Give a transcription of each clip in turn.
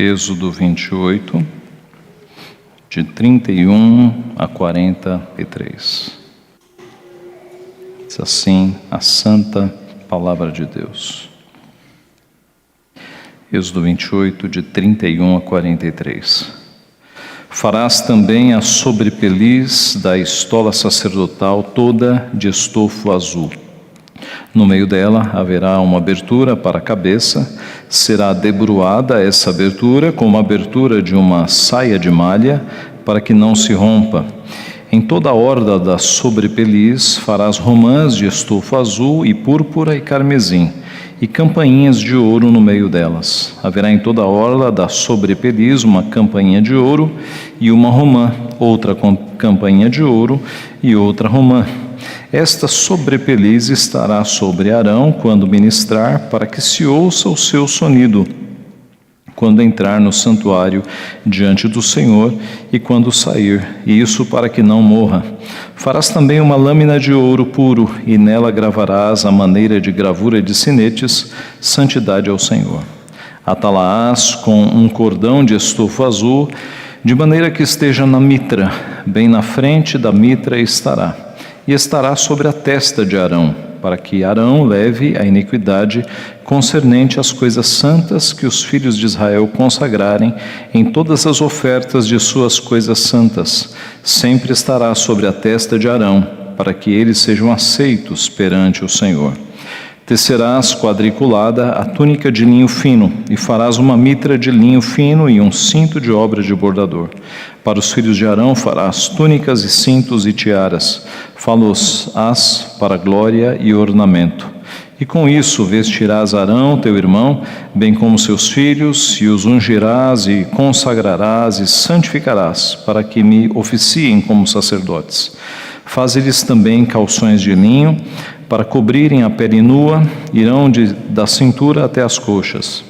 Êxodo 28, de 31 a 43. Diz assim a santa palavra de Deus. Êxodo 28, de 31 a 43. Farás também a sobrepeliz da estola sacerdotal toda de estofo azul. No meio dela haverá uma abertura para a cabeça, será debruada essa abertura como a abertura de uma saia de malha, para que não se rompa. Em toda a orla da sobrepeliz farás romãs de estofo azul e púrpura e carmesim, e campainhas de ouro no meio delas. Haverá em toda a orla da sobrepeliz uma campainha de ouro e uma romã, outra campainha de ouro e outra romã. Esta sobrepeliz estará sobre Arão quando ministrar, para que se ouça o seu sonido, quando entrar no santuário diante do Senhor e quando sair, e isso para que não morra. Farás também uma lâmina de ouro puro, e nela gravarás a maneira de gravura de sinetes, santidade ao Senhor. Atá-la-ás com um cordão de estofo azul, de maneira que esteja na mitra, bem na frente da mitra estará, e estará sobre a testa de Arão, para que Arão leve a iniquidade concernente às coisas santas que os filhos de Israel consagrarem em todas as ofertas de suas coisas santas. Sempre estará sobre a testa de Arão, para que eles sejam aceitos perante o Senhor. Tecerás quadriculada a túnica de linho fino, e farás uma mitra de linho fino e um cinto de obra de bordador. Para os filhos de Arão farás túnicas e cintos e tiaras, fá-los-ás para glória e ornamento. E com isso vestirás Arão, teu irmão, bem como seus filhos, e os ungirás e consagrarás e santificarás, para que me oficiem como sacerdotes. Faze-lhes também calções de linho, para cobrirem a pele nua, irão da cintura até as coxas.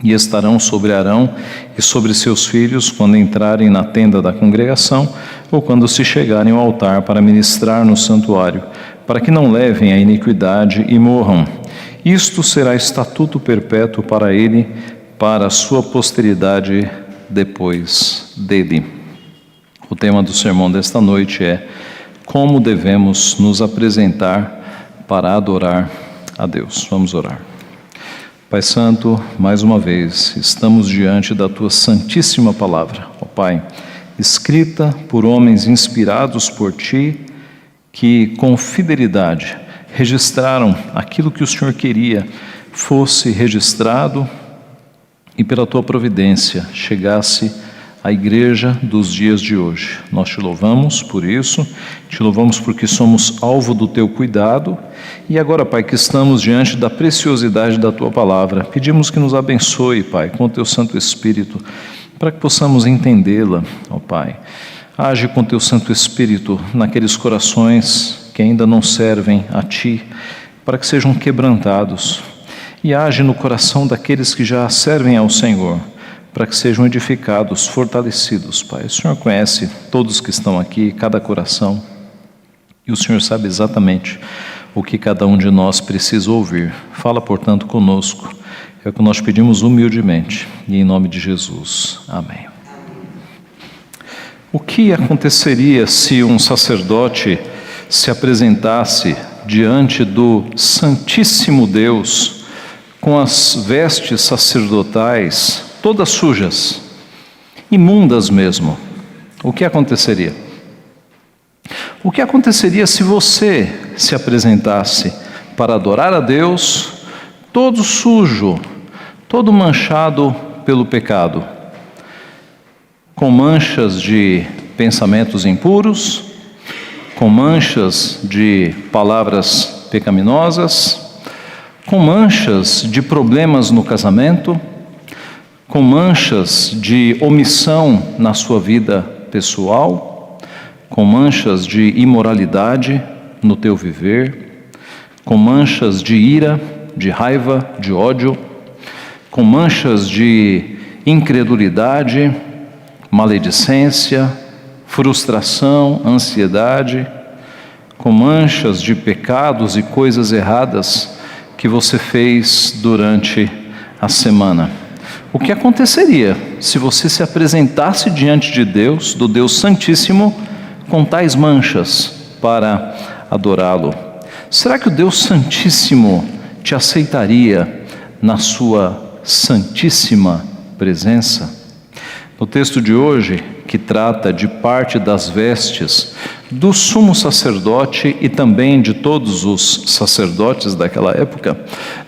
E estarão sobre Arão e sobre seus filhos quando entrarem na tenda da congregação ou quando se chegarem ao altar para ministrar no santuário, para que não levem a iniquidade e morram. Isto será estatuto perpétuo para ele, para a sua posteridade depois dele. O tema do sermão desta noite é: como devemos nos apresentar para adorar a Deus? Vamos orar. Pai Santo, mais uma vez, estamos diante da Tua santíssima palavra, ó Pai, escrita por homens inspirados por Ti, que com fidelidade registraram aquilo que o Senhor queria fosse registrado e pela Tua providência chegasse à igreja dos dias de hoje. Nós Te louvamos por isso, Te louvamos porque somos alvo do Teu cuidado, e agora, Pai, que estamos diante da preciosidade da Tua palavra, pedimos que nos abençoe, Pai, com o Teu Santo Espírito, para que possamos entendê-la, ó Pai. Age com Teu Santo Espírito naqueles corações que ainda não servem a Ti, para que sejam quebrantados, e age no coração daqueles que já servem ao Senhor, para que sejam edificados, fortalecidos, Pai. O Senhor conhece todos que estão aqui, cada coração, e o Senhor sabe exatamente o que cada um de nós precisa ouvir. Fala, portanto, conosco. É o que nós pedimos humildemente, e em nome de Jesus. Amém. O que aconteceria se um sacerdote se apresentasse diante do Santíssimo Deus com as vestes sacerdotais todas sujas, imundas mesmo? O que aconteceria? O que aconteceria se você se apresentasse para adorar a Deus todo sujo, todo manchado pelo pecado, com manchas de pensamentos impuros, com manchas de palavras pecaminosas, com manchas de problemas no casamento, com manchas de omissão na sua vida pessoal, com manchas de imoralidade no teu viver, com manchas de ira, de raiva, de ódio, com manchas de incredulidade, maledicência, frustração, ansiedade, com manchas de pecados e coisas erradas que você fez durante a semana. o que aconteceria se você se apresentasse diante de Deus, do Deus Santíssimo, com tais manchas para adorá-lo? Será que o Deus Santíssimo te aceitaria na sua santíssima presença? No texto de hoje, que trata de parte das vestes do sumo sacerdote e também de todos os sacerdotes daquela época,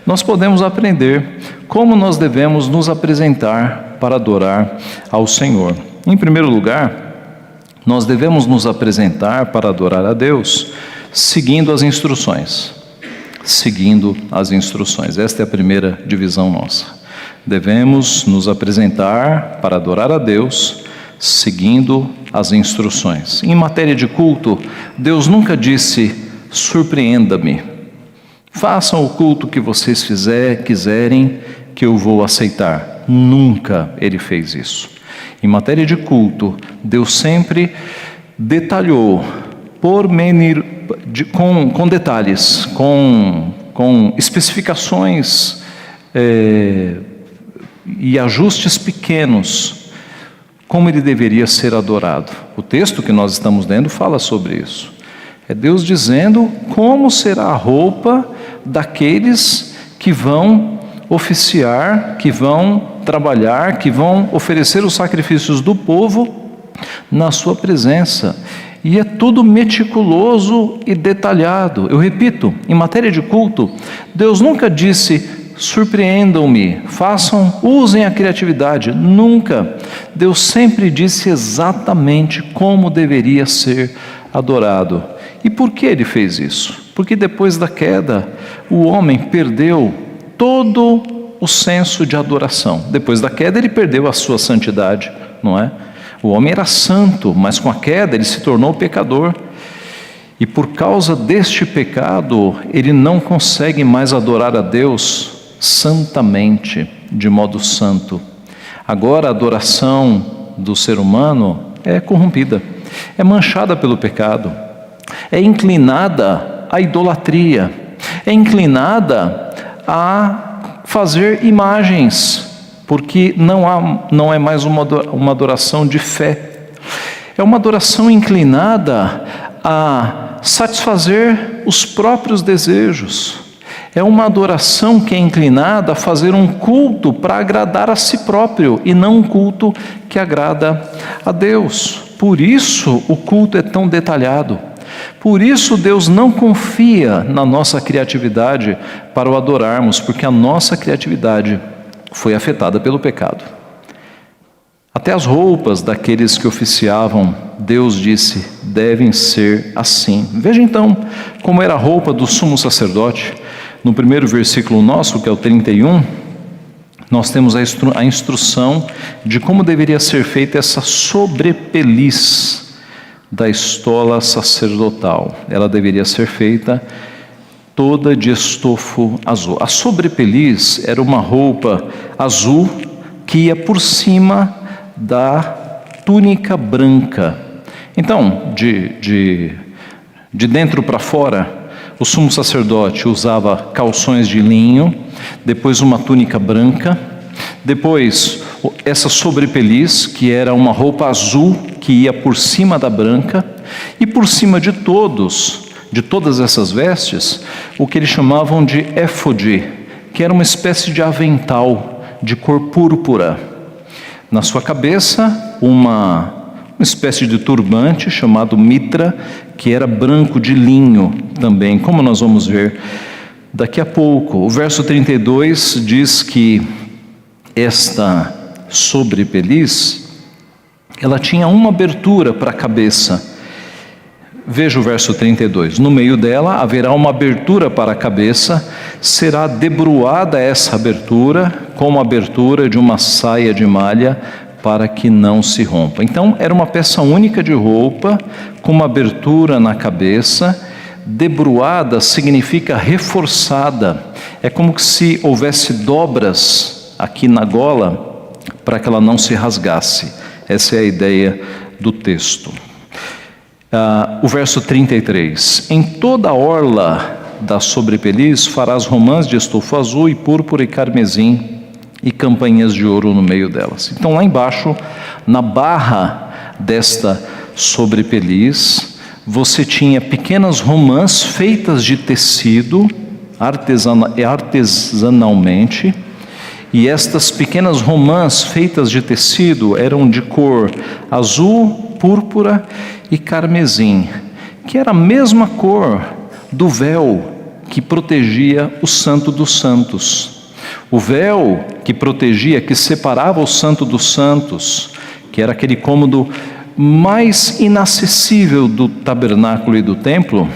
nós podemos aprender como nós devemos nos apresentar para adorar ao Senhor. Em primeiro lugar, nós devemos nos apresentar para adorar a Deus seguindo as instruções. Seguindo as instruções. Esta é a primeira divisão nossa. Devemos nos apresentar para adorar a Deus seguindo as instruções. Em matéria de culto, Deus nunca disse: surpreenda-me, façam o culto que vocês quiserem, que eu vou aceitar. Nunca Ele fez isso. Em matéria de culto, Deus sempre detalhou, com detalhes, com especificações e ajustes pequenos, como ele deveria ser adorado. O texto que nós estamos lendo fala sobre isso. É Deus dizendo como será a roupa daqueles que vão oficiar, que vão trabalhar, que vão oferecer os sacrifícios do povo na sua presença. E é tudo meticuloso e detalhado. Eu repito, em matéria de culto, Deus nunca disse: surpreendam-me, usem a criatividade. Nunca. Deus sempre disse exatamente como deveria ser adorado. E por que Ele fez isso? Porque depois da queda, o homem perdeu todo o senso de adoração. Depois da queda, ele perdeu a sua santidade, não é? O homem era santo, mas com a queda ele se tornou pecador. E por causa deste pecado, ele não consegue mais adorar a Deus santamente, de modo santo. Agora a adoração do ser humano é corrompida, é manchada pelo pecado, é inclinada à idolatria, é inclinada a fazer imagens, porque não é mais uma adoração de fé, é uma adoração inclinada a satisfazer os próprios desejos, é uma adoração que é inclinada a fazer um culto para agradar a si próprio e não um culto que agrada a Deus. Por isso o culto é tão detalhado, por isso Deus não confia na nossa criatividade para o adorarmos, porque a nossa criatividade foi afetada pelo pecado. Até as roupas daqueles que oficiavam, Deus disse, devem ser assim. Veja então como era a roupa do sumo sacerdote. No primeiro versículo nosso, que é o 31, nós temos a instrução de como deveria ser feita essa sobrepeliz da estola sacerdotal. Ela deveria ser feita toda de estofo azul. A sobrepeliz era uma roupa azul que ia por cima da túnica branca. Então, de dentro para fora, o sumo sacerdote usava calções de linho, depois uma túnica branca, depois essa sobrepeliz, que era uma roupa azul que ia por cima da branca, e por cima de todas essas vestes, o que eles chamavam de éfode, que era uma espécie de avental de cor púrpura. Na sua cabeça, uma espécie de turbante chamado mitra, que era branco de linho também, como nós vamos ver daqui a pouco. O verso 32 diz que esta sobrepeliz, ela tinha uma abertura para a cabeça. Veja o verso 32, no meio dela haverá uma abertura para a cabeça, será debruada essa abertura, como a abertura de uma saia de malha, para que não se rompa. Então era uma peça única de roupa, com uma abertura na cabeça. Debruada significa reforçada, é como se houvesse dobras aqui na gola, para que ela não se rasgasse. Essa é a ideia do texto. O verso 33, em toda a orla da sobrepeliz farás romãs de estofo azul e púrpura e carmesim e campainhas de ouro no meio delas. Então lá embaixo, na barra desta sobrepeliz, você tinha pequenas romãs feitas de tecido artesanalmente, e estas pequenas romãs feitas de tecido eram de cor azul, púrpura e carmesim, que era a mesma cor do véu que protegia o Santo dos Santos. O véu que protegia, que separava o Santo dos Santos, que era aquele cômodo mais inacessível do tabernáculo e do templo,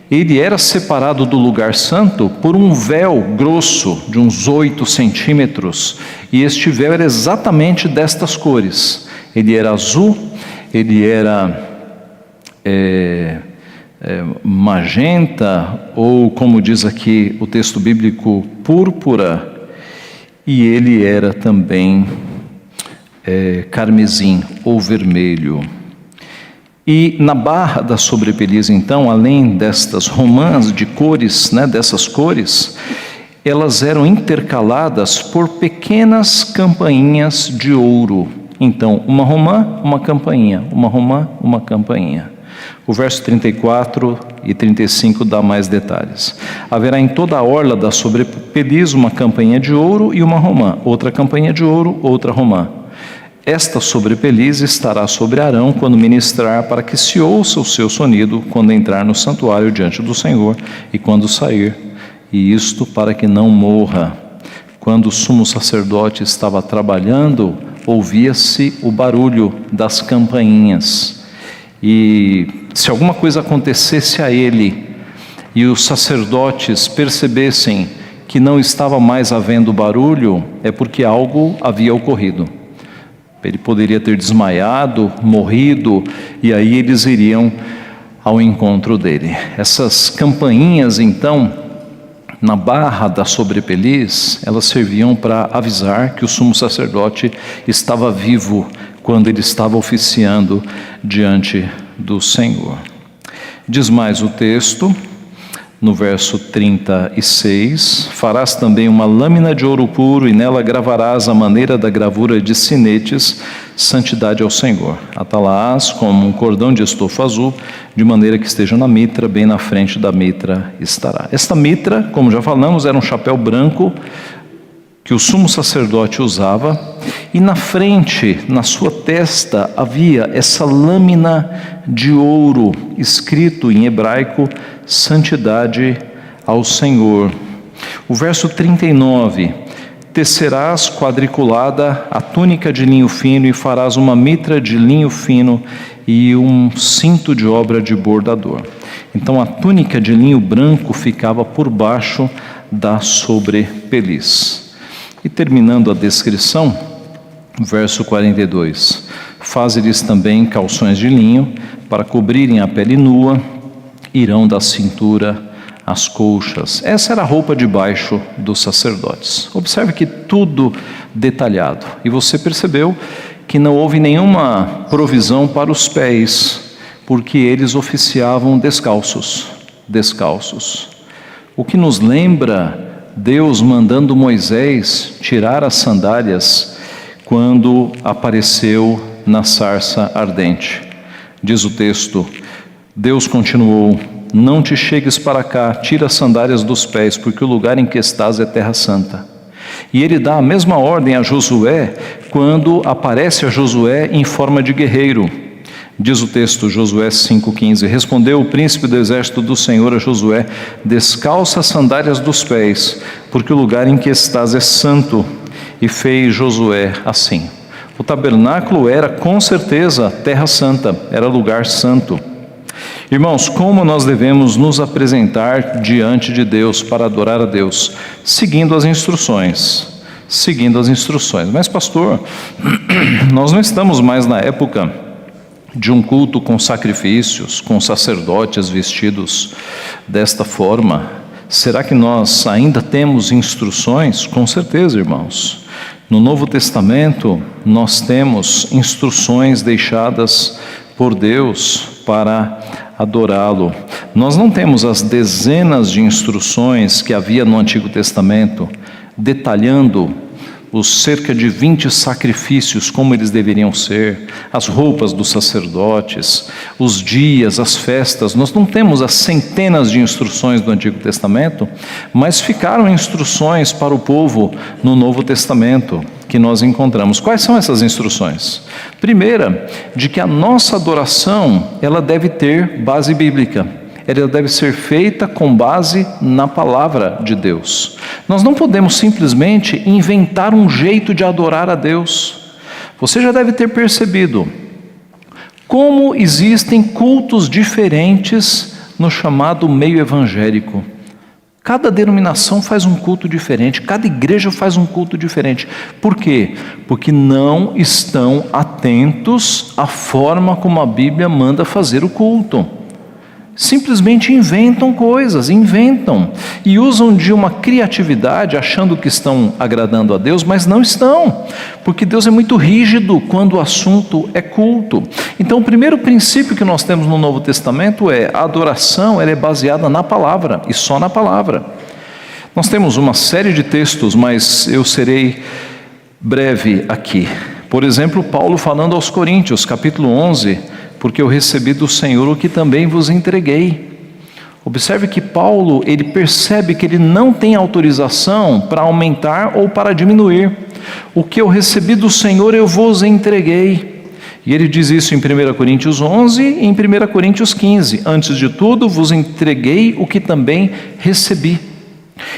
ele era separado do lugar santo por um véu grosso de uns 8 centímetros, e este véu era exatamente destas cores. Ele era azul, ele era magenta, ou como diz aqui o texto bíblico, púrpura, e ele era também carmesim ou vermelho. E na barra da sobrepeliz, então, além destas romãs de cores, dessas cores, elas eram intercaladas por pequenas campainhas de ouro. Então, uma romã, uma campainha, uma romã, uma campainha. O verso 34 e 35 dá mais detalhes. Haverá em toda a orla da sobrepeliz uma campainha de ouro e uma romã, outra campainha de ouro, outra romã. Esta sobrepeliz estará sobre Arão quando ministrar, para que se ouça o seu sonido quando entrar no santuário diante do Senhor e quando sair, e isto para que não morra. Quando o sumo sacerdote estava trabalhando, ouvia-se o barulho das campainhas, e se alguma coisa acontecesse a ele e os sacerdotes percebessem que não estava mais havendo barulho, é porque algo havia ocorrido. Ele poderia ter desmaiado, morrido, e aí eles iriam ao encontro dele. Essas campainhas, então, na barra da sobrepeliz, elas serviam para avisar que o sumo sacerdote estava vivo quando ele estava oficiando diante do Senhor. Diz mais o texto, no verso 36, farás também uma lâmina de ouro puro e nela gravarás a maneira da gravura de sinetes, santidade ao Senhor. Atalás como um cordão de estofa azul, de maneira que esteja na mitra, bem na frente da mitra estará. Esta mitra, como já falamos, era um chapéu branco que o sumo sacerdote usava, e na frente, na sua testa, havia essa lâmina de ouro, escrito em hebraico, santidade ao Senhor. O verso 39, tecerás quadriculada a túnica de linho fino e farás uma mitra de linho fino e um cinto de obra de bordador. Então a túnica de linho branco ficava por baixo da sobrepeliz. E terminando a descrição, verso 42, faz-lhes também calções de linho para cobrirem a pele nua, irão da cintura às coxas. Essa era a roupa de baixo dos sacerdotes. Observe que tudo detalhado. E você percebeu que não houve nenhuma provisão para os pés, porque eles oficiavam descalços. O que nos lembra Deus mandando Moisés tirar as sandálias quando apareceu na sarça ardente. Diz o texto, Deus continuou, não te chegues para cá, tira as sandálias dos pés, porque o lugar em que estás é terra santa. E ele dá a mesma ordem a Josué, quando aparece a Josué em forma de guerreiro. Diz o texto, Josué 5,15, respondeu o príncipe do exército do Senhor a Josué, descalça as sandálias dos pés, porque o lugar em que estás é santo. E fez Josué assim. O tabernáculo era com certeza terra santa, era lugar santo. Irmãos, como nós devemos nos apresentar diante de Deus para adorar a Deus? Seguindo as instruções. Mas pastor, nós não estamos mais na época de um culto com sacrifícios, com sacerdotes vestidos desta forma. Será que nós ainda temos instruções? Com certeza, irmãos. No Novo Testamento, nós temos instruções deixadas por Deus para adorá-lo. Nós não temos as dezenas de instruções que havia no Antigo Testamento, detalhando os cerca de 20 sacrifícios, como eles deveriam ser, as roupas dos sacerdotes, os dias, as festas. Nós não temos as centenas de instruções do Antigo Testamento, mas ficaram instruções para o povo no Novo Testamento que nós encontramos. Quais são essas instruções? Primeira, de que a nossa adoração, ela deve ter base bíblica. Ela deve ser feita com base na palavra de Deus. Nós não podemos simplesmente inventar um jeito de adorar a Deus. Você já deve ter percebido como existem cultos diferentes no chamado meio evangélico. Cada denominação faz um culto diferente, cada igreja faz um culto diferente. Por quê? Porque não estão atentos à forma como a Bíblia manda fazer o culto. Simplesmente inventam coisas, e usam de uma criatividade achando que estão agradando a Deus, mas não estão, porque Deus é muito rígido quando o assunto é culto. Então o primeiro princípio que nós temos no Novo Testamento é: a adoração ela é baseada na palavra e só na palavra. Nós temos uma série de textos, mas eu serei breve aqui. Por exemplo, Paulo falando aos Coríntios, capítulo 11, porque eu recebi do Senhor o que também vos entreguei. Observe que Paulo, ele percebe que ele não tem autorização para aumentar ou para diminuir. O que eu recebi do Senhor eu vos entreguei. E ele diz isso em 1 Coríntios 11 e em 1 Coríntios 15. Antes de tudo, vos entreguei o que também recebi.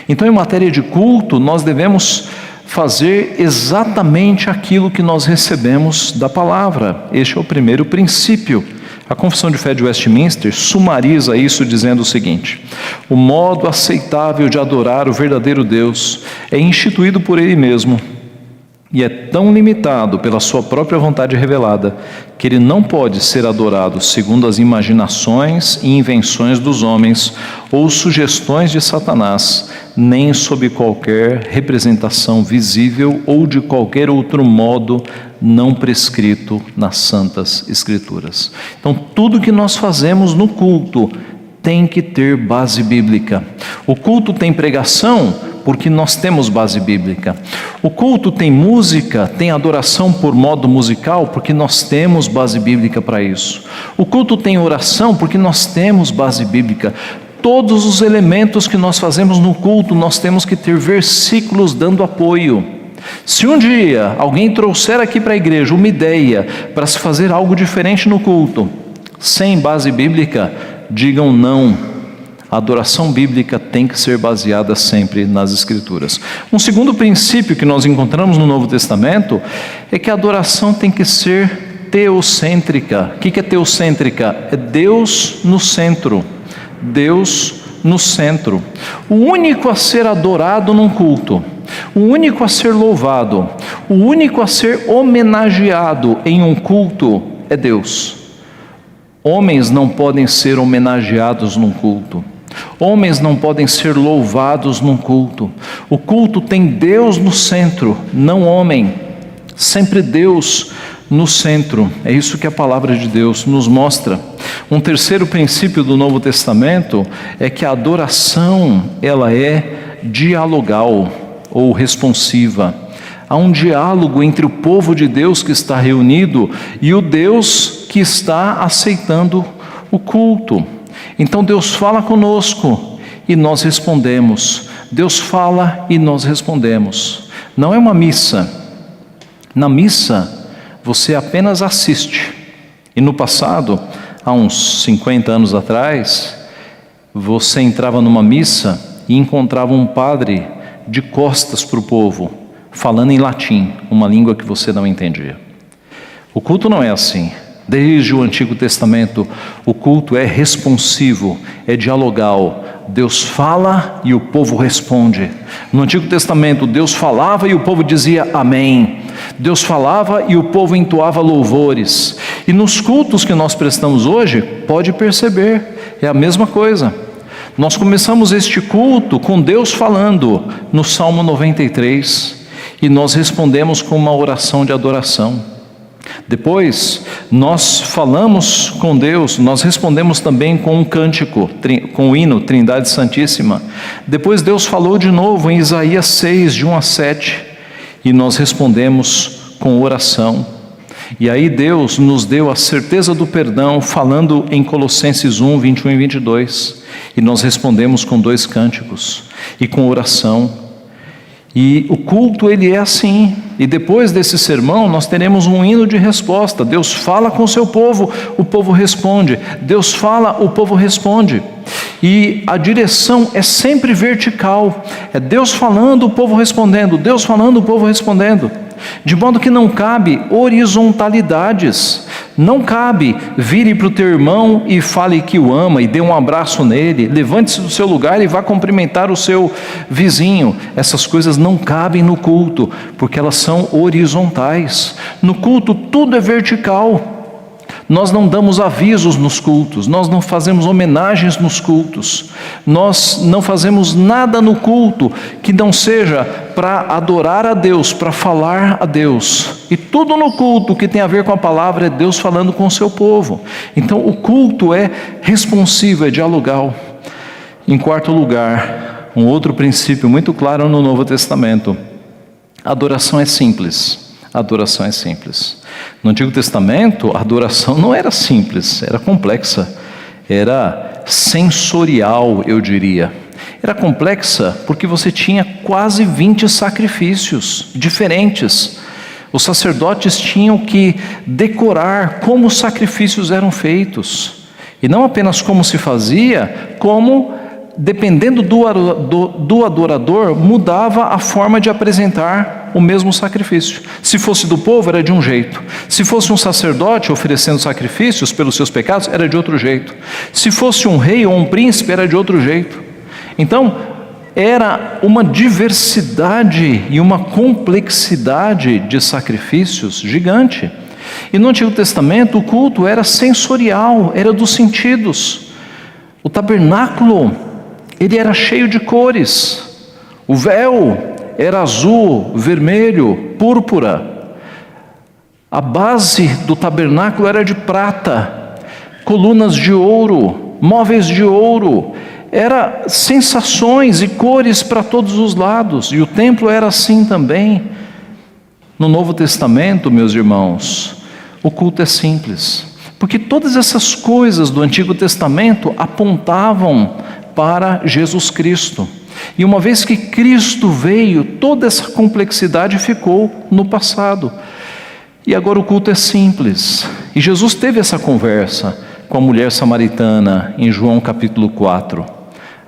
Então, em matéria de culto, nós devemos fazer exatamente aquilo que nós recebemos da palavra. Este é o primeiro princípio. A Confissão de Fé de Westminster sumariza isso dizendo o seguinte: o modo aceitável de adorar o verdadeiro Deus é instituído por Ele mesmo, e é tão limitado pela sua própria vontade revelada, que ele não pode ser adorado segundo as imaginações e invenções dos homens, ou sugestões de Satanás, nem sob qualquer representação visível ou de qualquer outro modo não prescrito nas Santas Escrituras. Então, tudo que nós fazemos no culto tem que ter base bíblica. O culto tem pregação porque nós temos base bíblica. O culto tem música, tem adoração por modo musical, porque nós temos base bíblica para isso. O culto tem oração, porque nós temos base bíblica. Todos os elementos que nós fazemos no culto, nós temos que ter versículos dando apoio. Se um dia alguém trouxer aqui para a igreja uma ideia para se fazer algo diferente no culto, sem base bíblica, digam não. A adoração bíblica tem que ser baseada sempre nas Escrituras. Um segundo princípio que nós encontramos no Novo Testamento é que a adoração tem que ser teocêntrica. O que é teocêntrica? É Deus no centro. Deus no centro. O único a ser adorado num culto, o único a ser louvado, o único a ser homenageado em um culto é Deus. Homens não podem ser homenageados num culto. Homens não podem ser louvados num culto. O culto tem Deus no centro, não homem. Sempre Deus no centro. É isso que a palavra de Deus nos mostra. Um terceiro princípio do Novo Testamento é que a adoração, ela é dialogal ou responsiva. Há um diálogo entre o povo de Deus que está reunido e o Deus que está aceitando o culto. Então Deus fala conosco e nós respondemos. Deus fala e nós respondemos. Não é uma missa. Na missa você apenas assiste. E no passado, há uns 50 anos atrás, você entrava numa missa e encontrava um padre de costas para o povo, falando em latim, uma língua que você não entendia. O culto não é assim. Desde o Antigo Testamento, o culto é responsivo, é dialogal. Deus fala e o povo responde. No Antigo Testamento, Deus falava e o povo dizia amém. Deus falava e o povo entoava louvores. E nos cultos que nós prestamos hoje, pode perceber, é a mesma coisa. Nós começamos este culto com Deus falando no Salmo 93 e nós respondemos com uma oração de adoração. Depois, nós falamos com Deus, nós respondemos também com um cântico, com o hino Trindade Santíssima. Depois Deus falou de novo em Isaías 6, de 1 a 7, E nós respondemos com oração. E aí Deus nos deu a certeza do perdão, falando em Colossenses 1, 21 e 22. E nós respondemos com 2 cânticos e com oração. E o culto, ele é assim. E depois desse sermão, nós teremos um hino de resposta. Deus fala com o seu povo, o povo responde. Deus fala, o povo responde. E a direção é sempre vertical. É Deus falando, o povo respondendo. Deus falando, o povo respondendo. De modo que não cabe horizontalidades. Não cabe vire para o teu irmão e fale que o ama e dê um abraço nele. Levante-se do seu lugar e vá cumprimentar o seu vizinho. Essas coisas não cabem no culto, porque elas são horizontais. No culto tudo é vertical. Nós não damos avisos nos cultos, nós não fazemos homenagens nos cultos, nós não fazemos nada no culto que não seja para adorar a Deus, para falar a Deus. E tudo no culto que tem a ver com a palavra é Deus falando com o seu povo. Então o culto é responsivo, é dialogal. Em quarto lugar, um outro princípio muito claro no Novo Testamento: a adoração é simples. A adoração é simples. No Antigo Testamento, a adoração não era simples, era complexa, era sensorial, eu diria. Era complexa porque você tinha quase 20 sacrifícios diferentes. Os sacerdotes tinham que decorar como os sacrifícios eram feitos. E não apenas como se fazia, como, dependendo do adorador, mudava a forma de apresentar o mesmo sacrifício. Se fosse do povo, era de um jeito. Se fosse um sacerdote oferecendo sacrifícios pelos seus pecados, era de outro jeito. Se fosse um rei ou um príncipe, era de outro jeito. Então, era uma diversidade e uma complexidade de sacrifícios gigante. E no Antigo Testamento, o culto era sensorial, era dos sentidos. O tabernáculo, ele era cheio de cores. O véu era azul, vermelho, púrpura. A base do tabernáculo era de prata, colunas de ouro, móveis de ouro. Era sensações e cores para todos os lados. E o templo era assim também. No Novo Testamento, meus irmãos, o culto é simples, porque todas essas coisas do Antigo Testamento apontavam para Jesus Cristo. E uma vez que Cristo veio, toda essa complexidade ficou no passado. E agora o culto é simples. E Jesus teve essa conversa com a mulher samaritana em João capítulo 4.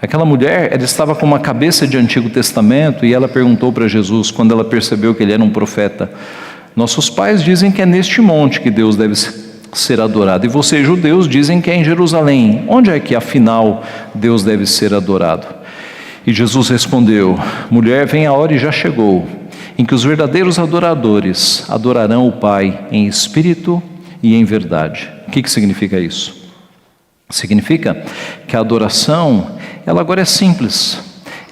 Aquela mulher, ela estava com uma cabeça de Antigo Testamento e ela perguntou para Jesus, quando ela percebeu que ele era um profeta: nossos pais dizem que é neste monte que Deus deve ser adorado, e vocês judeus dizem que é em Jerusalém. Onde é que afinal Deus deve ser adorado? E Jesus respondeu: mulher, vem a hora e já chegou, em que os verdadeiros adoradores adorarão o Pai em espírito e em verdade. O que significa isso? Significa que a adoração, ela agora é simples.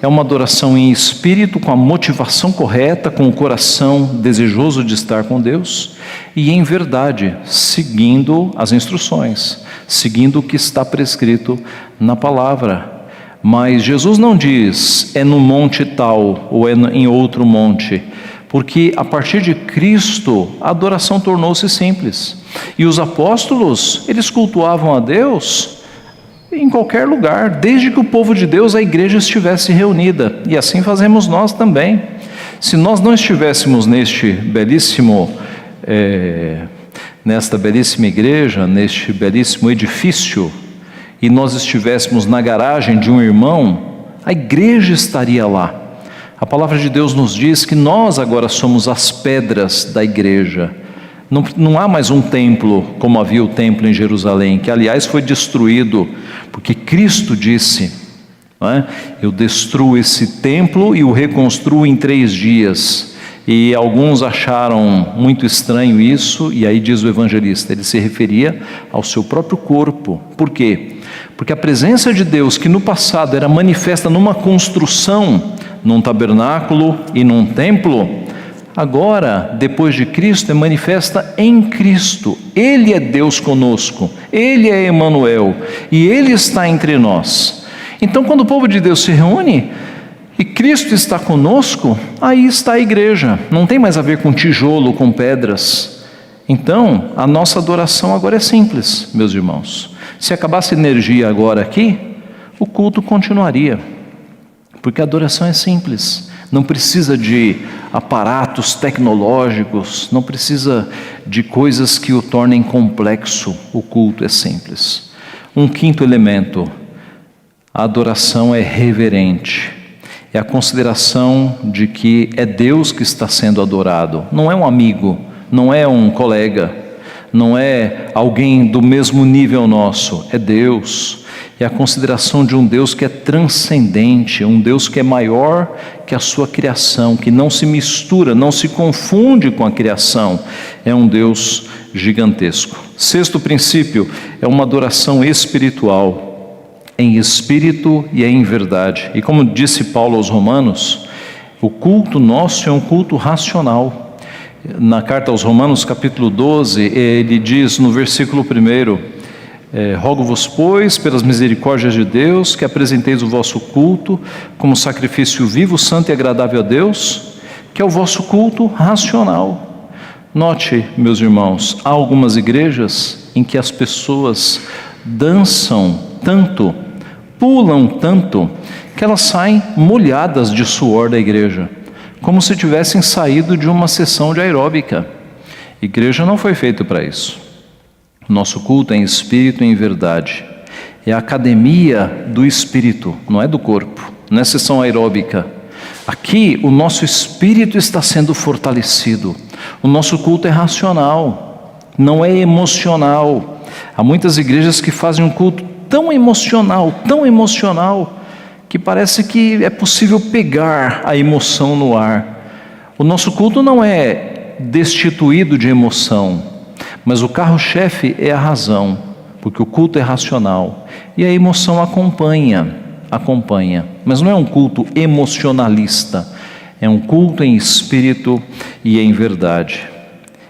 É uma adoração em espírito, com a motivação correta, com o coração desejoso de estar com Deus, e em verdade, seguindo as instruções, seguindo o que está prescrito na palavra. Mas Jesus não diz, é no monte tal, ou é em outro monte, porque a partir de Cristo, a adoração tornou-se simples. E os apóstolos, eles cultuavam a Deus em qualquer lugar, desde que o povo de Deus, a igreja, estivesse reunida. E assim fazemos nós também. Se nós não estivéssemos nesta belíssima igreja, neste belíssimo edifício, e nós estivéssemos na garagem de um irmão, a igreja estaria lá. A palavra de Deus nos diz que nós agora somos as pedras da igreja. Não há mais um templo como havia o templo em Jerusalém, que aliás foi destruído, porque Cristo disse, não é? Eu destruo esse templo e o reconstruo em 3 dias. E alguns acharam muito estranho isso, e aí diz o evangelista, ele se referia ao seu próprio corpo. Por quê? Porque a presença de Deus, que no passado era manifesta numa construção, num tabernáculo e num templo, agora, depois de Cristo, é manifesta em Cristo. Ele é Deus conosco, Ele é Emanuel, e Ele está entre nós. Então, quando o povo de Deus se reúne, e Cristo está conosco, aí está a igreja. Não tem mais a ver com tijolo, com pedras. Então, a nossa adoração agora é simples, meus irmãos. Se acabasse a energia agora aqui, o culto continuaria, porque a adoração é simples. Não precisa de aparatos tecnológicos, não precisa de coisas que o tornem complexo. O culto é simples. Um quinto elemento: a adoração é reverente. É a consideração de que é Deus que está sendo adorado, não é um amigo, não é um colega, não é alguém do mesmo nível nosso, é Deus. É a consideração de um Deus que é transcendente, um Deus que é maior que a sua criação, que não se mistura, não se confunde com a criação. É um Deus gigantesco. Sexto princípio é uma adoração espiritual, em espírito e em verdade. E como disse Paulo aos Romanos, o culto nosso é um culto racional. Na carta aos Romanos, capítulo 12, ele diz no versículo 1: rogo-vos, pois, pelas misericórdias de Deus, que apresenteis o vosso culto como sacrifício vivo, santo e agradável a Deus, que é o vosso culto racional. Note, meus irmãos, há algumas igrejas em que as pessoas dançam tanto, pulam tanto, que elas saem molhadas de suor da igreja, como se tivessem saído de uma sessão de aeróbica. Igreja não foi feita para isso. Nosso culto é em espírito e em verdade. É a academia do espírito, não é do corpo, não é sessão aeróbica. Aqui o nosso espírito está sendo fortalecido. O nosso culto é racional, não é emocional. Há muitas igrejas que fazem um culto tão emocional, que parece que é possível pegar a emoção no ar. O nosso culto não é destituído de emoção, mas o carro-chefe é a razão, porque o culto é racional, e a emoção acompanha, mas não é um culto emocionalista, é um culto em espírito e em verdade,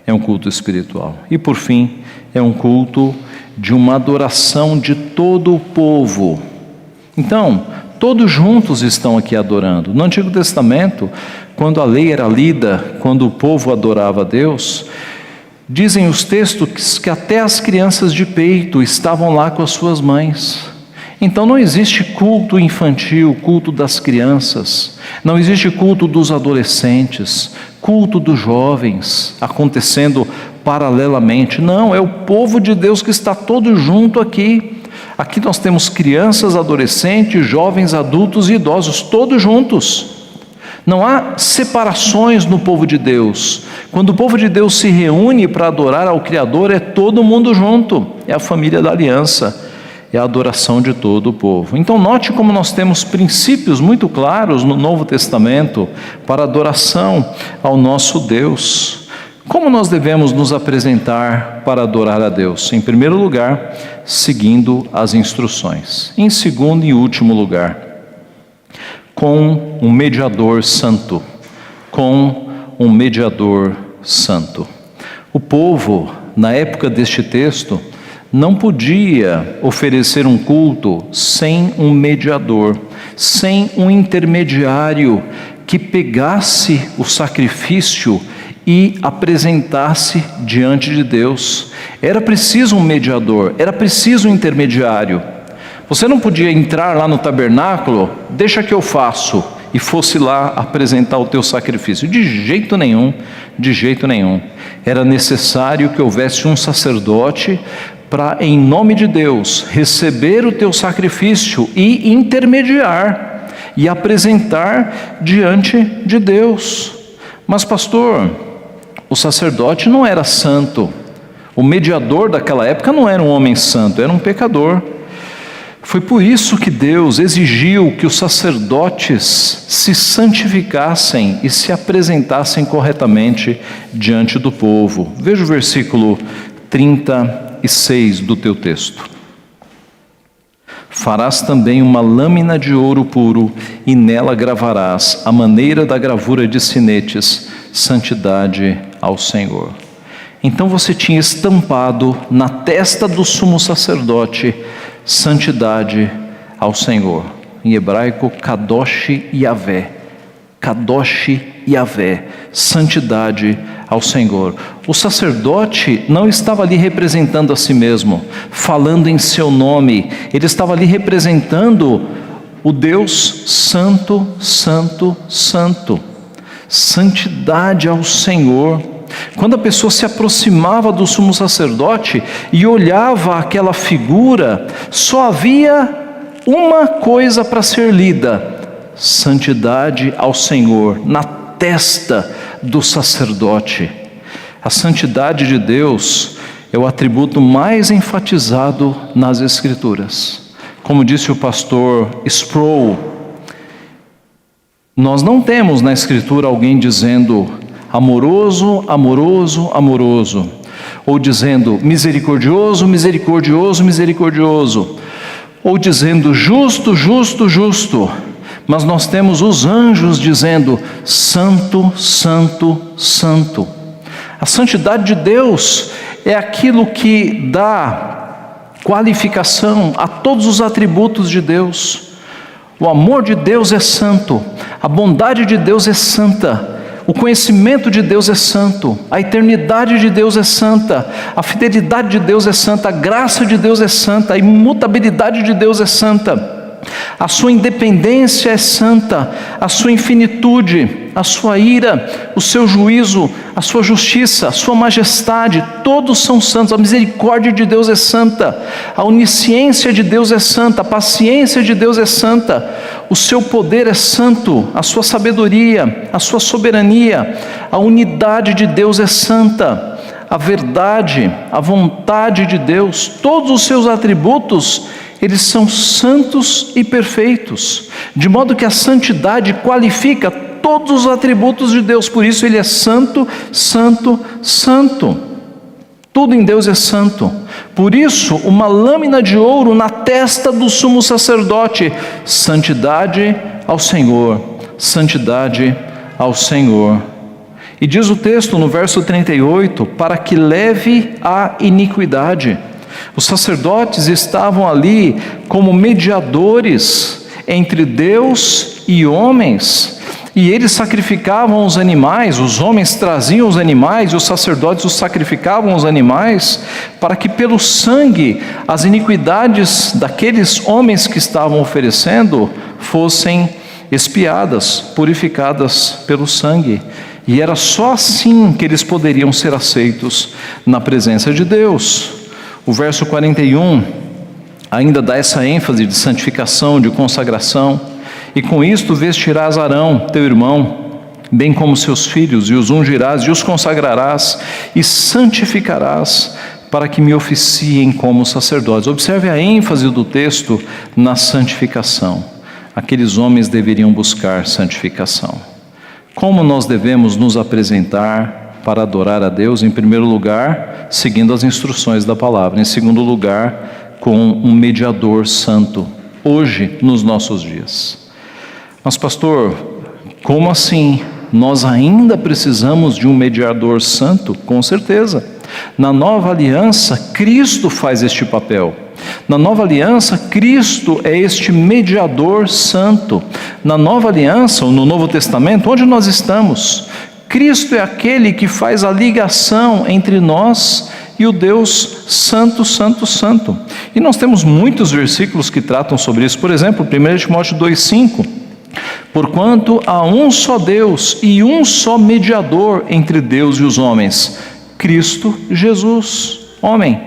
é um culto espiritual. E por fim, é um culto de uma adoração de todo o povo. Então, todos juntos estão aqui adorando. No Antigo Testamento, quando a lei era lida, quando o povo adorava a Deus, dizem os textos que até as crianças de peito estavam lá com as suas mães. Então não existe culto infantil, culto das crianças, não existe culto dos adolescentes, culto dos jovens acontecendo paralelamente. Não, é o povo de Deus que está todo junto aqui. Aqui nós temos crianças, adolescentes, jovens, adultos e idosos, todos juntos. Não há separações no povo de Deus. Quando o povo de Deus se reúne para adorar ao Criador, é todo mundo junto, é a família da aliança, é a adoração de todo o povo. Então note como nós temos princípios muito claros no Novo Testamento para adoração ao nosso Deus. Como nós devemos nos apresentar para adorar a Deus? Em primeiro lugar, seguindo as instruções. Em segundo e último lugar, com um mediador santo, O povo, na época deste texto, não podia oferecer um culto sem um mediador, sem um intermediário que pegasse o sacrifício e apresentasse diante de Deus. Era preciso um mediador, era preciso um intermediário. Você não podia entrar lá no tabernáculo, deixa que eu faço, e fosse lá apresentar o teu sacrifício. De jeito nenhum. Era necessário que houvesse um sacerdote para, em nome de Deus, receber o teu sacrifício e intermediar, e apresentar diante de Deus. Mas pastor, o sacerdote não era santo, o mediador daquela época não era um homem santo, era um pecador. Foi por isso que Deus exigiu que os sacerdotes se santificassem e se apresentassem corretamente diante do povo. Veja o versículo 36 do teu texto. Farás também uma lâmina de ouro puro, e nela gravarás, à maneira da gravura de sinetes, santidade ao Senhor. Então você tinha estampado na testa do sumo sacerdote, santidade ao Senhor. em hebraico, Kadosh Yavé. Kadosh Yavé, santidade ao Senhor. O sacerdote não estava ali representando a si mesmo, falando em seu nome, ele estava ali representando o Deus Santo, Santo, Santo. Santidade ao Senhor. Quando a pessoa se aproximava do sumo sacerdote e olhava aquela figura, só havia uma coisa para ser lida: santidade ao Senhor, na testa do sacerdote. A santidade de Deus é o atributo mais enfatizado nas Escrituras. Como disse o pastor Sproul, nós não temos na Escritura alguém dizendo amoroso, amoroso, amoroso, ou dizendo misericordioso, misericordioso, misericordioso, ou dizendo justo, justo, justo. Mas nós temos os anjos dizendo santo, santo, santo. A santidade de Deus é aquilo que dá qualificação a todos os atributos de Deus. O amor de Deus é santo, a bondade de Deus é santa, o conhecimento de Deus é santo, a eternidade de Deus é santa, a fidelidade de Deus é santa, a graça de Deus é santa, a imutabilidade de Deus é santa. A sua independência é santa, a sua infinitude, a sua ira, o seu juízo, a sua justiça, a sua majestade, todos são santos. A misericórdia de Deus é santa, a onisciência de Deus é santa, a paciência de Deus é santa, o seu poder é santo, a sua sabedoria, a sua soberania, a unidade de Deus é santa, a verdade, a vontade de Deus, todos os seus atributos, eles são santos e perfeitos, de modo que a santidade qualifica todos os atributos de Deus. Por isso ele é santo, santo, santo. Tudo em Deus é santo. Por isso, uma lâmina de ouro na testa do sumo sacerdote: santidade ao Senhor, santidade ao Senhor. E diz o texto no verso 38, para que leve a iniquidade. Os sacerdotes estavam ali como mediadores entre Deus e homens, e eles sacrificavam os animais, os homens traziam os animais, e os sacerdotes os sacrificavam os animais, para que pelo sangue as iniquidades daqueles homens que estavam oferecendo fossem expiadas, purificadas pelo sangue. E era só assim que eles poderiam ser aceitos na presença de Deus. O verso 41 ainda dá essa ênfase de santificação, de consagração. E com isto vestirás Arão, teu irmão, bem como seus filhos, e os ungirás e os consagrarás e santificarás, para que me oficiem como sacerdotes. Observe a ênfase do texto na santificação. Aqueles homens deveriam buscar santificação. Como nós devemos nos apresentar para adorar a Deus? Em primeiro lugar, seguindo as instruções da palavra. Em segundo lugar, com um mediador santo, hoje, nos nossos dias. Mas pastor, como assim? Nós ainda precisamos de um mediador santo? Com certeza. Na nova aliança, Cristo faz este papel. Na nova aliança, Cristo é este mediador santo. Na nova aliança, ou no Novo Testamento, onde nós estamos, Cristo é aquele que faz a ligação entre nós e o Deus Santo, Santo, Santo. E nós temos muitos versículos que tratam sobre isso. Por exemplo, 1 Timóteo 2,5. Porquanto há um só Deus e um só mediador entre Deus e os homens, Cristo Jesus, homem.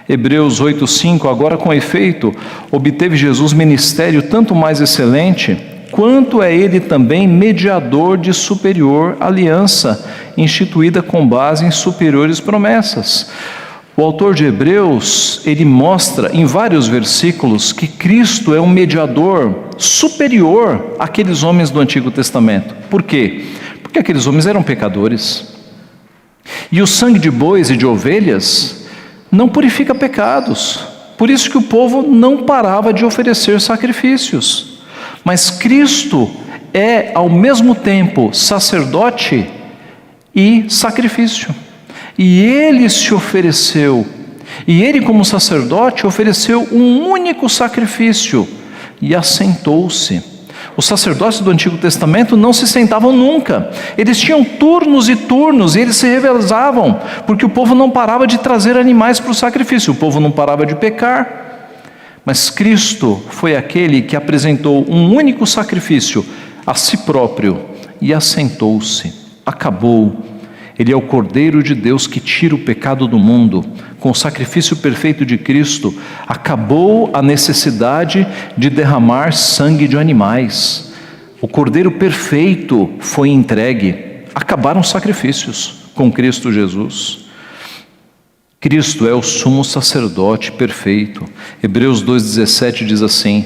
Hebreus 8,5. Agora, com efeito, obteve Jesus ministério tanto mais excelente, quanto é ele também mediador de superior aliança, instituída com base em superiores promessas. O autor de Hebreus, ele mostra em vários versículos que Cristo é um mediador superior àqueles homens do Antigo Testamento. Por quê? Porque aqueles homens eram pecadores. E o sangue de bois e de ovelhas não purifica pecados. Por isso que o povo não parava de oferecer sacrifícios. Mas Cristo é ao mesmo tempo sacerdote e sacrifício. E ele se ofereceu, e ele como sacerdote ofereceu um único sacrifício, e assentou-se. Os sacerdotes do Antigo Testamento não se sentavam nunca. Eles tinham turnos e turnos, e eles se revezavam, porque o povo não parava de trazer animais para o sacrifício, o povo não parava de pecar. Mas Cristo foi aquele que apresentou um único sacrifício a si próprio e assentou-se. Acabou. Ele é o Cordeiro de Deus que tira o pecado do mundo. Com o sacrifício perfeito de Cristo, acabou a necessidade de derramar sangue de animais. O Cordeiro perfeito foi entregue. Acabaram os sacrifícios com Cristo Jesus. Cristo é o sumo sacerdote perfeito. Hebreus 2,17 diz assim: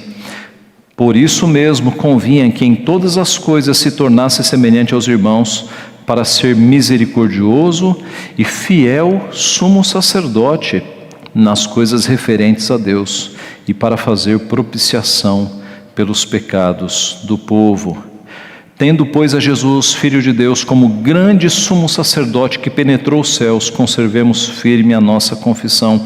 por isso mesmo convinha que em todas as coisas se tornasse semelhante aos irmãos, para ser misericordioso e fiel sumo sacerdote nas coisas referentes a Deus, e para fazer propiciação pelos pecados do povo. Tendo, pois, a Jesus, Filho de Deus, como grande sumo sacerdote que penetrou os céus, conservemos firme a nossa confissão,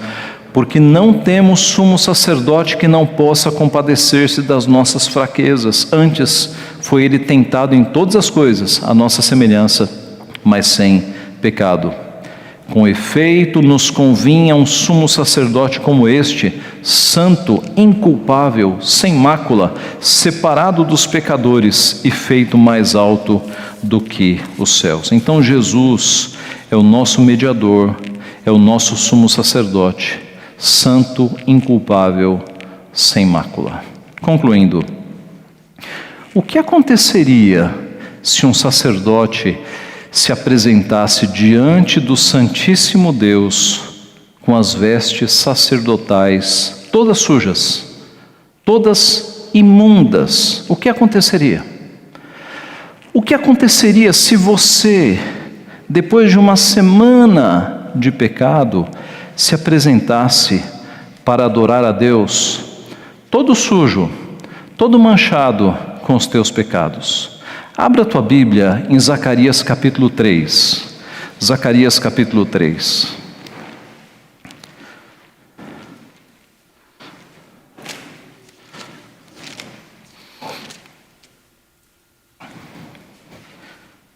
porque não temos sumo sacerdote que não possa compadecer-se das nossas fraquezas. Antes, foi ele tentado em todas as coisas, a nossa semelhança, mas sem pecado. Com efeito, nos convinha um sumo sacerdote como este, santo, inculpável, sem mácula, separado dos pecadores e feito mais alto do que os céus. Então Jesus é o nosso mediador, é o nosso sumo sacerdote, santo, inculpável, sem mácula. Concluindo, o que aconteceria se um sacerdote se apresentasse diante do Santíssimo Deus com as vestes sacerdotais todas sujas, todas imundas? O que aconteceria? O que aconteceria se você, depois de uma semana de pecado, se apresentasse para adorar a Deus todo sujo, todo manchado com os teus pecados? Abra a tua Bíblia em Zacarias capítulo 3. Zacarias capítulo 3.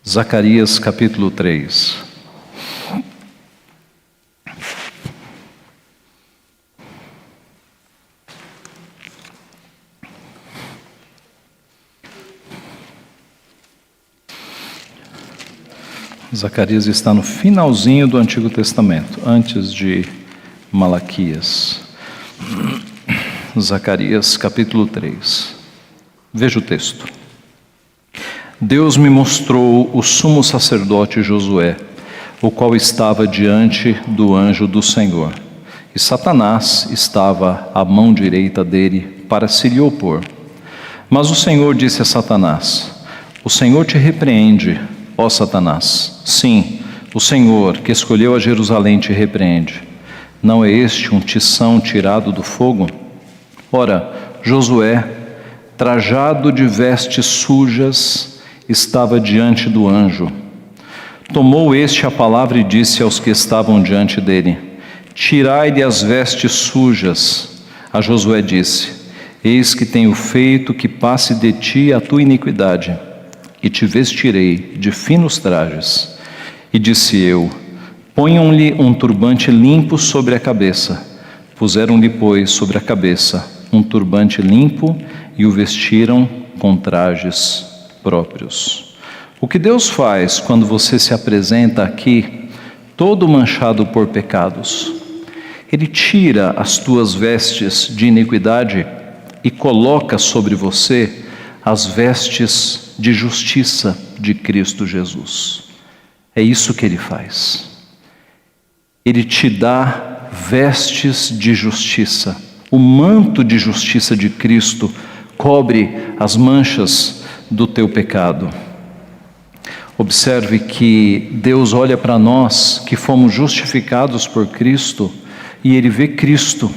Zacarias capítulo 3. Zacarias está no finalzinho do Antigo Testamento, antes de Malaquias. Zacarias capítulo 3. Veja o texto. Deus me mostrou o sumo sacerdote Josué, o qual estava diante do anjo do Senhor. E Satanás estava à mão direita dele para se lhe opor. Mas o Senhor disse a Satanás: o Senhor te repreende, ó Satanás. Sim, o Senhor, que escolheu a Jerusalém, te repreende. Não é este um tição tirado do fogo? Ora, Josué, trajado de vestes sujas, estava diante do anjo. Tomou este a palavra e disse aos que estavam diante dele: tirai-lhe as vestes sujas. A Josué disse: eis que tenho feito que passe de ti a tua iniquidade, e te vestirei de finos trajes. E disse eu: ponham-lhe um turbante limpo sobre a cabeça. Puseram-lhe, pois, sobre a cabeça um turbante limpo e o vestiram com trajes próprios. O que Deus faz quando você se apresenta aqui todo manchado por pecados? Ele tira as tuas vestes de iniquidade e coloca sobre você as vestes de justiça de Cristo Jesus. É isso que Ele faz. Ele te dá vestes de justiça. O manto de justiça de Cristo cobre as manchas do teu pecado. Observe que Deus olha para nós que fomos justificados por Cristo e Ele vê Cristo.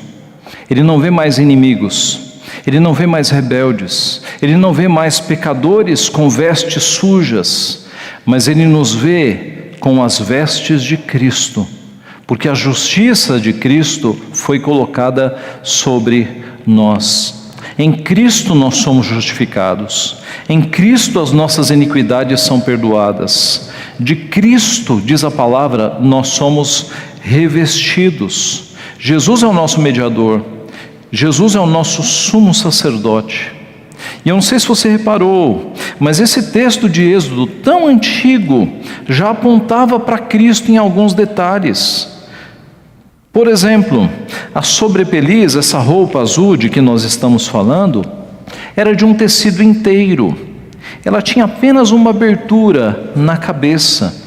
Ele não vê mais inimigos, Ele não vê mais rebeldes, Ele não vê mais pecadores com vestes sujas, mas Ele nos vê com as vestes de Cristo, porque a justiça de Cristo foi colocada sobre nós. Em Cristo nós somos justificados. Em Cristo as nossas iniquidades são perdoadas. De Cristo, diz a palavra, nós somos revestidos. Jesus é o nosso mediador. Jesus é o nosso sumo sacerdote. E eu não sei se você reparou, mas esse texto de Êxodo tão antigo já apontava para Cristo em alguns detalhes. Por exemplo, a sobrepeliz, essa roupa azul de que nós estamos falando, era de um tecido inteiro. Ela tinha apenas uma abertura na cabeça.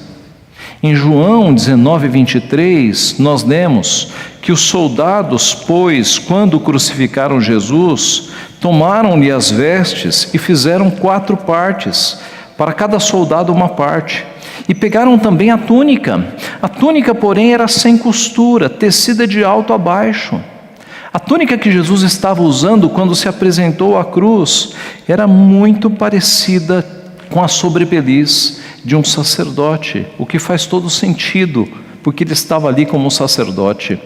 Em João 19:23, nós lemos que os soldados, pois, quando crucificaram Jesus, tomaram-lhe as vestes e fizeram 4 partes, para cada soldado uma parte. E pegaram também a túnica. A túnica, porém, era sem costura, tecida de alto a baixo. A túnica que Jesus estava usando quando se apresentou à cruz era muito parecida com a sobrepeliz de um sacerdote, o que faz todo sentido, porque ele estava ali como um sacerdote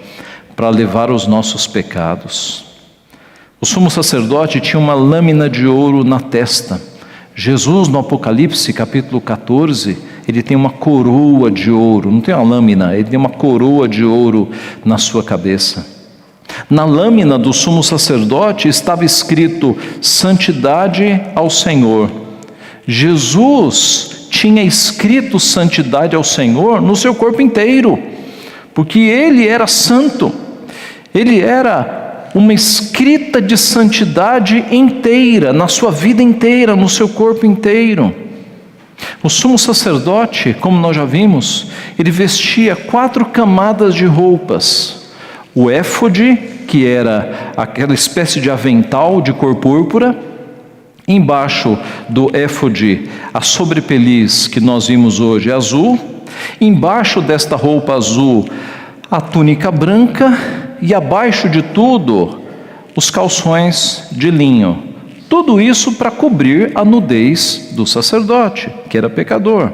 para levar os nossos pecados. O sumo sacerdote tinha uma lâmina de ouro na testa. Jesus, no Apocalipse, capítulo 14, ele tem uma coroa de ouro, não tem uma lâmina, ele tem uma coroa de ouro na sua cabeça. Na lâmina do sumo sacerdote estava escrito: santidade ao Senhor. Jesus tinha escrito santidade ao Senhor no seu corpo inteiro, porque ele era santo, ele era uma escrita de santidade inteira, na sua vida inteira, no seu corpo inteiro. O sumo sacerdote, como nós já vimos, ele vestia 4 camadas de roupas. O éfode, que era aquela espécie de avental de cor púrpura. Embaixo do éfode, a sobrepeliz que nós vimos hoje é azul. Embaixo desta roupa azul, a túnica branca. E abaixo de tudo, os calções de linho. Tudo isso para cobrir a nudez do sacerdote, que era pecador.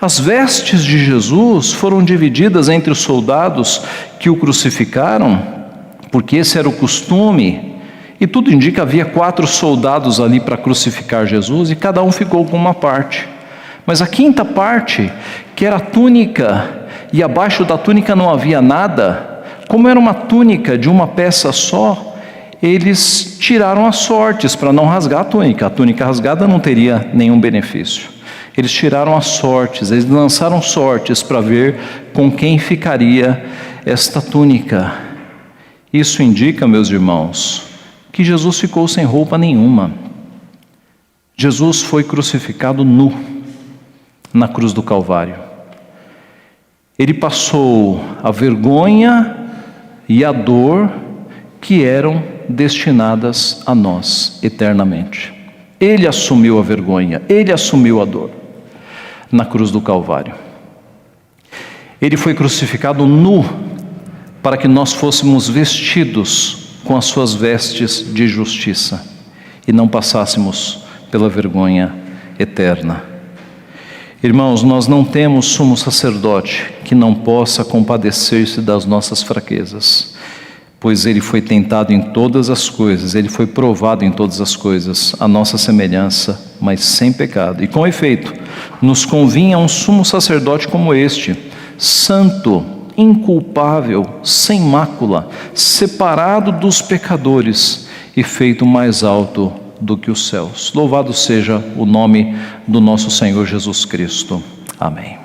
As vestes de Jesus foram divididas entre os soldados que o crucificaram, porque esse era o costume, e tudo indica que havia 4 soldados ali para crucificar Jesus, e cada um ficou com uma parte. Mas a 5ª parte, que era a túnica, e abaixo da túnica não havia nada, como era uma túnica de uma peça só, eles tiraram as sortes para não rasgar a túnica. A túnica rasgada não teria nenhum benefício. Eles tiraram as sortes, eles lançaram sortes para ver com quem ficaria esta túnica. Isso indica, meus irmãos, que Jesus ficou sem roupa nenhuma. Jesus foi crucificado nu na cruz do Calvário. Ele passou a vergonha e a dor que eram destinadas a nós eternamente. Ele assumiu a vergonha, ele assumiu a dor na cruz do Calvário. Ele foi crucificado nu para que nós fôssemos vestidos com as suas vestes de justiça e não passássemos pela vergonha eterna. Irmãos, nós não temos sumo sacerdote que não possa compadecer-se das nossas fraquezas, pois ele foi tentado em todas as coisas, ele foi provado em todas as coisas, a nossa semelhança, mas sem pecado. E com efeito, nos convinha um sumo sacerdote como este, santo, inculpável, sem mácula, separado dos pecadores e feito mais alto do que os céus. Louvado seja o nome do nosso Senhor Jesus Cristo. Amém.